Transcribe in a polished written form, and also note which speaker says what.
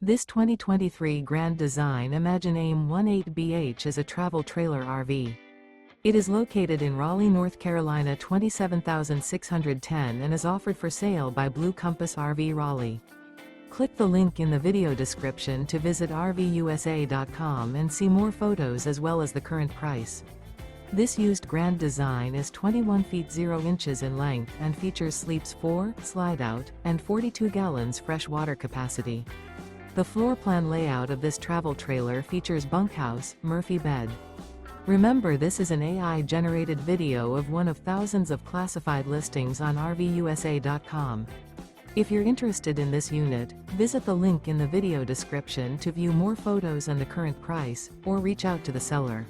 Speaker 1: This 2023 Grand Design Imagine AIM 18BH is a travel trailer RV. It is located in Raleigh, North Carolina 27610 and is offered for sale by Blue Compass RV Raleigh. Click the link in the video description to visit RVUSA.com and see more photos as well as the current price. This used Grand Design is 21 feet 0 inches in length and features sleeps 4, slide-out, and 42 gallons fresh water capacity. The floor plan layout of this travel trailer features bunkhouse, Murphy bed. Remember, this is an AI-generated video of one of thousands of classified listings on RVUSA.com. If you're interested in this unit, visit the link in the video description to view more photos and the current price, or reach out to the seller.